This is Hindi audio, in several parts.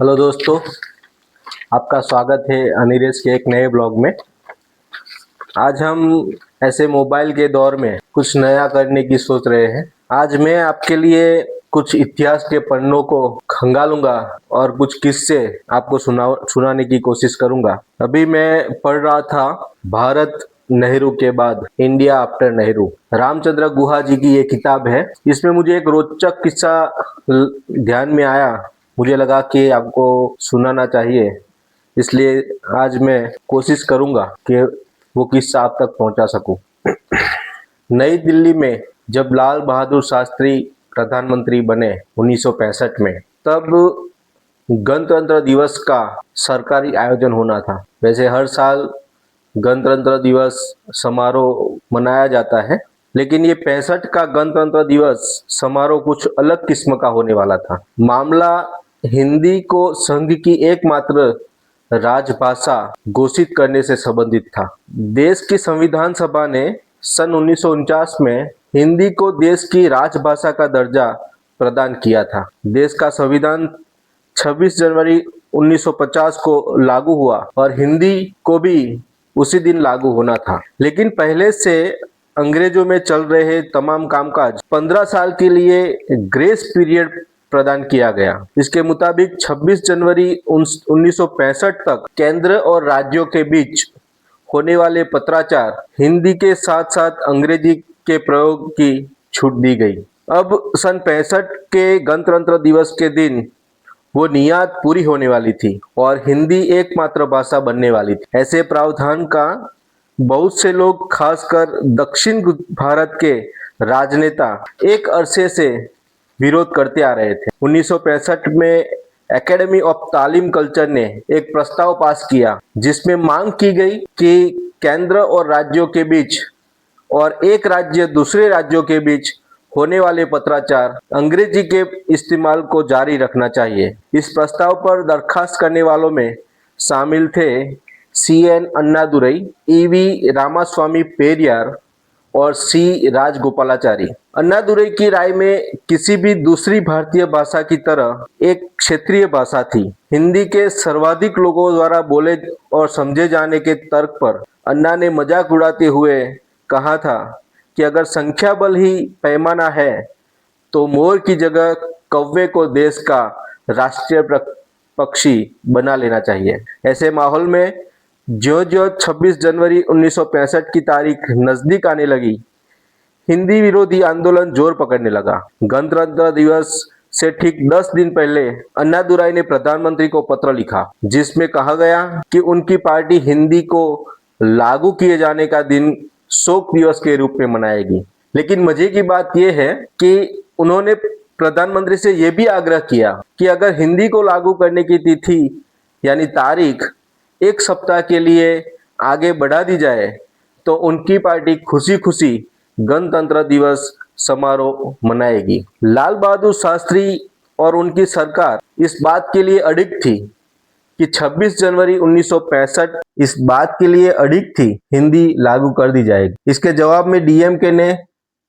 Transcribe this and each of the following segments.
हेलो दोस्तों, आपका स्वागत है अनिरेश के एक नए ब्लॉग में। आज हम ऐसे मोबाइल के दौर में कुछ नया करने की सोच रहे हैं। आज मैं आपके लिए कुछ इतिहास के पन्नों को खंगालूंगा और कुछ किस्से आपको सुनाने की कोशिश करूंगा। अभी मैं पढ़ रहा था भारत नेहरू के बाद, इंडिया आफ्टर नेहरू, रामचंद्र गुहा जी की ये किताब है। इसमें मुझे एक रोचक किस्सा ध्यान में आया, मुझे लगा कि आपको सुनाना चाहिए। इसलिए आज मैं कोशिश करूंगा कि वो किस्सा आप तक पहुंचा सकूं। नई दिल्ली में जब लाल बहादुर शास्त्री प्रधानमंत्री बने 1965 में, तब गणतंत्र दिवस का सरकारी आयोजन होना था। वैसे हर साल गणतंत्र दिवस समारोह मनाया जाता है, लेकिन ये 65 का गणतंत्र दिवस समारोह कुछ अलग किस्म का होने वाला था। मामला हिंदी को संघ की एकमात्र राजभाषा घोषित करने से संबंधित था। देश की संविधान सभा ने सन 1949 में हिंदी को देश की राजभाषा का दर्जा प्रदान किया था। देश का संविधान 26 जनवरी 1950 को लागू हुआ और हिंदी को भी उसी दिन लागू होना था। लेकिन पहले से अंग्रेजों में चल रहे तमाम कामकाज 15 साल के लिए ग्रेस पीरियड प्रदान किया गया। इसके मुताबिक 26 जनवरी 1965 तक केंद्र और राज्यों के बीच होने वाले पत्राचार हिंदी के साथ साथ अंग्रेजी के प्रयोग की छूट दी गई। अब सन 65 के गणतंत्र दिवस के दिन वो नियत पूरी होने वाली थी और हिंदी एकमात्र भाषा बनने वाली थी। ऐसे प्रावधान का बहुत से लोग, खासकर दक्षिण भारत के राजनेता, एक अरसे से विरोध करते आ रहे थे। 1965 में एकेडमी ऑफ तालीम कल्चर ने एक प्रस्ताव पास किया, जिसमें मांग की गई कि केंद्र और राज्यों के बीच और एक राज्य दूसरे राज्यों के बीच होने वाले पत्राचार अंग्रेजी के इस्तेमाल को जारी रखना चाहिए। इस प्रस्ताव पर दरखास्त करने वालों में शामिल थे CN अन्नादुरई, EV रामास्वामी पेरियार और C राजगोपालाचारी। अन्नादुरई की राय में किसी भी दूसरी भारतीय भाषा की तरह एक क्षेत्रीय भाषा थी। हिंदी के सर्वाधिक लोगों द्वारा बोले और समझे जाने के तर्क पर अन्ना ने मजाक उड़ाते हुए कहा था कि अगर संख्या बल ही पैमाना है तो मोर की जगह कौवे को देश का राष्ट्रीय पक्षी बना लेना चाहिए। ऐसे माहौल में ज्यों-ज्यों 26 जनवरी 1965 की तारीख नजदीक आने लगी, हिंदी विरोधी आंदोलन जोर पकड़ने लगा। गणतंत्र दिवस से ठीक 10 दिन पहले अन्नादुराई ने प्रधानमंत्री को पत्र लिखा, जिसमें कहा गया कि उनकी पार्टी हिंदी को लागू किए जाने का दिन शोक दिवस के रूप में मनाएगी। लेकिन मजे की बात यह है कि उन्होंने प्रधानमंत्री से यह भी आग्रह किया कि अगर हिंदी को लागू करने की तिथि यानी तारीख एक सप्ताह के लिए आगे बढ़ा दी जाए तो उनकी पार्टी खुशी खुशी गणतंत्र दिवस समारोह मनाएगी। लाल बहादुर शास्त्री और उनकी सरकार इस बात के लिए अडिग थी कि 26 जनवरी 1965 इस बात के लिए अडिग थी हिंदी लागू कर दी जाएगी। इसके जवाब में DMK ने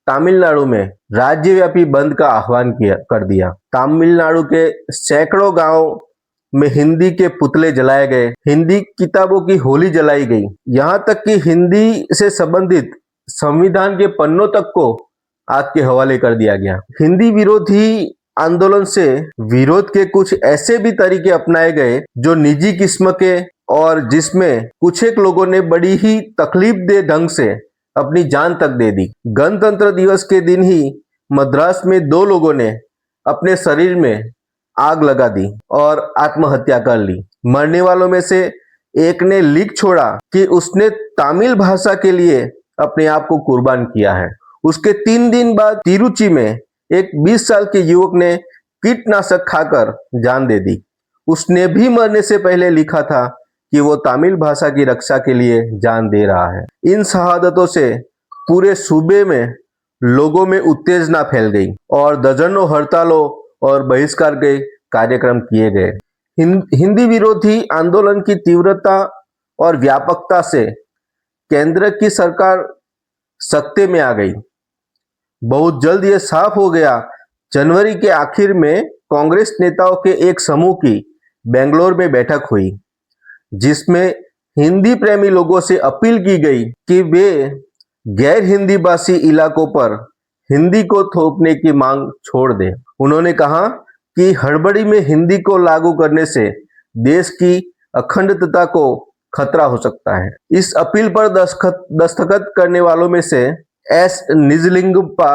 तमिलनाडु में राज्यव्यापी बंद का आह्वान कर दिया। तमिलनाडु के सैकड़ों गांवों में हिंदी के पुतले जलाए गए, हिंदी किताबों की होली जलाई गई, यहाँ तक कि हिंदी से संबंधित संविधान के पन्नों तक को आग के हवाले कर दिया गया। हिंदी विरोधी आंदोलन से विरोध के कुछ ऐसे भी तरीके अपनाए गए जो निजी किस्म के और जिसमें कुछ एक लोगों ने बड़ी ही तकलीफदेह ढंग से अपनी जान तक दे दी। गणतंत्र दिवस के दिन ही मद्रास में 2 लोगों ने अपने शरीर में आग लगा दी और आत्महत्या कर ली। मरने वालों में से एक ने लिख छोड़ा कि उसने तमिल भाषा के लिए अपने आप को कुर्बान किया है। उसके 3 दिन बाद तिरुचि में एक 20 साल के युवक ने कीटनाशक खाकर जान दे दी। उसने भी मरने से पहले लिखा था कि वो तमिल भाषा की रक्षा के लिए जान दे रहा है। इन शहादतों से पूरे सूबे में लोगों में उत्तेजना फैल गई और दर्जनों हड़तालों और बहिष्कार के कार्यक्रम किए गए। हिंदी विरोधी आंदोलन की तीव्रता और व्यापकता से केंद्र की सरकार सत्ते में आ गई। बहुत जल्द यह साफ हो गया। जनवरी के आखिर में कांग्रेस नेताओं के एक समूह की बेंगलोर में बैठक हुई, जिसमें हिंदी प्रेमी लोगों से अपील की गई कि वे गैर हिंदी भाषी इलाकों पर हिंदी को थोपने की मांग छोड़ दें। उन्होंने कहा कि हड़बड़ी में हिंदी को लागू करने से देश की अखंडता को खतरा हो सकता है। इस अपील पर दस्तखत करने वालों में से एस निजलिंगप्पा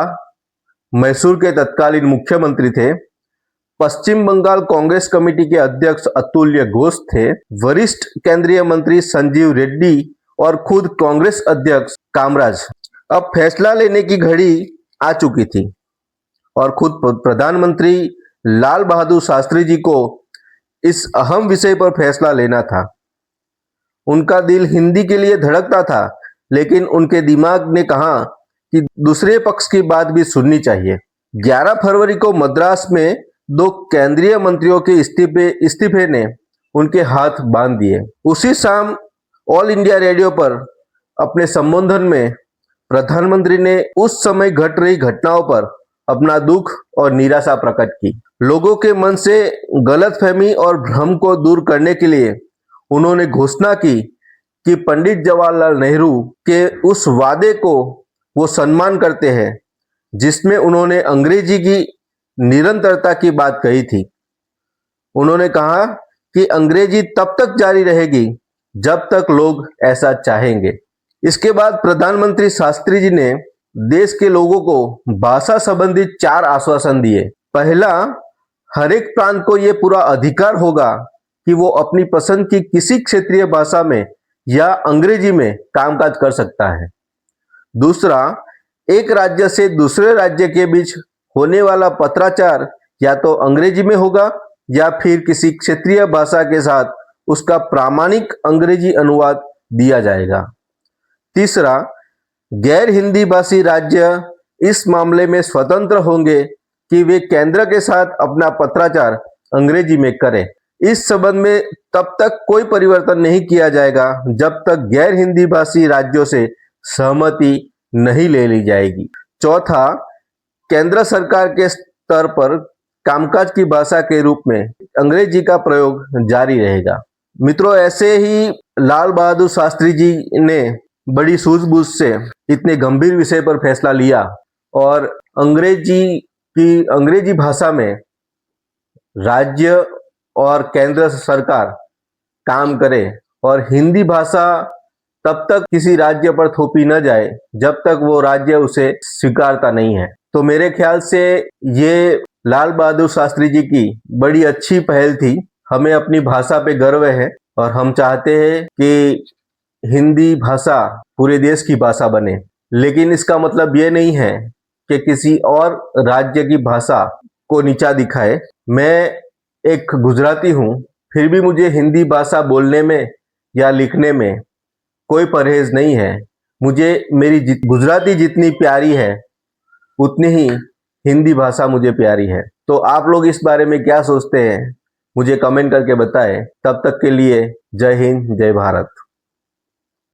मैसूर के तत्कालीन मुख्यमंत्री थे, पश्चिम बंगाल कांग्रेस कमेटी के अध्यक्ष अतुल्य घोष थे, वरिष्ठ केंद्रीय मंत्री संजीव रेड्डी और खुद कांग्रेस अध्यक्ष कामराज। अब फैसला लेने की घड़ी आ चुकी थी और खुद प्रधानमंत्री लाल बहादुर शास्त्री जी को इस अहम विषय पर फैसला लेना था। उनका दिल हिंदी के लिए धड़कता था, लेकिन उनके दिमाग ने कहा कि दूसरे पक्ष की बात भी सुननी चाहिए। 11 फरवरी को मद्रास में 2 केंद्रीय मंत्रियों के इस्तीफे ने उनके हाथ बांध दिए। उसी शाम ऑल इंडिया रेडियो पर अपने संबोधन में प्रधानमंत्री ने उस समय घट रही घटनाओं पर अपना दुख और निराशा प्रकट की। लोगों के मन से गलतफहमी और भ्रम को दूर करने के लिए उन्होंने घोषणा की कि पंडित जवाहरलाल नेहरू के उस वादे को वो सम्मान करते हैं जिसमें उन्होंने अंग्रेजी की निरंतरता की बात कही थी। उन्होंने कहा कि अंग्रेजी तब तक जारी रहेगी जब तक लोग ऐसा चाहेंगे। इसके बाद प्रधानमंत्री शास्त्री जी ने देश के लोगों को भाषा संबंधित 4 आश्वासन दिए। पहला, हर एक प्रांत को यह पूरा अधिकार होगा कि वो अपनी पसंद की किसी क्षेत्रीय भाषा में या अंग्रेजी में कामकाज कर सकता है। दूसरा, एक राज्य से दूसरे राज्य के बीच होने वाला पत्राचार या तो अंग्रेजी में होगा या फिर किसी क्षेत्रीय भाषा के साथ उसका प्रामाणिक अंग्रेजी अनुवाद दिया जाएगा। तीसरा, गैर हिंदी भाषी राज्य इस मामले में स्वतंत्र होंगे कि वे केंद्र के साथ अपना पत्राचार अंग्रेजी में करें। इस संबंध में तब तक कोई परिवर्तन नहीं किया जाएगा जब तक गैर हिंदी भाषी राज्यों से सहमति नहीं ले ली जाएगी। चौथा, केंद्र सरकार के स्तर पर कामकाज की भाषा के रूप में अंग्रेजी का प्रयोग जारी रहेगा। मित्रों, ऐसे ही लाल बहादुर शास्त्री जी ने बड़ी सूझबूझ से इतने गंभीर विषय पर फैसला लिया और अंग्रेजी भाषा में राज्य और केंद्र सरकार काम करे और हिंदी भाषा तब तक किसी राज्य पर थोपी न जाए जब तक वो राज्य उसे स्वीकारता नहीं है। तो मेरे ख्याल से ये लाल बहादुर शास्त्री जी की बड़ी अच्छी पहल थी। हमें अपनी भाषा पे गर्व है और हम चाहते हैं कि हिंदी भाषा पूरे देश की भाषा बने, लेकिन इसका मतलब ये नहीं है कि किसी और राज्य की भाषा को नीचा दिखाए। मैं एक गुजराती हूँ, फिर भी मुझे हिंदी भाषा बोलने में या लिखने में कोई परहेज नहीं है। मुझे मेरी गुजराती जितनी प्यारी है उतनी ही हिंदी भाषा मुझे प्यारी है। तो आप लोग इस बारे में क्या सोचते हैं, मुझे कमेंट करके बताएं। तब तक के लिए जय हिंद, जय भारत।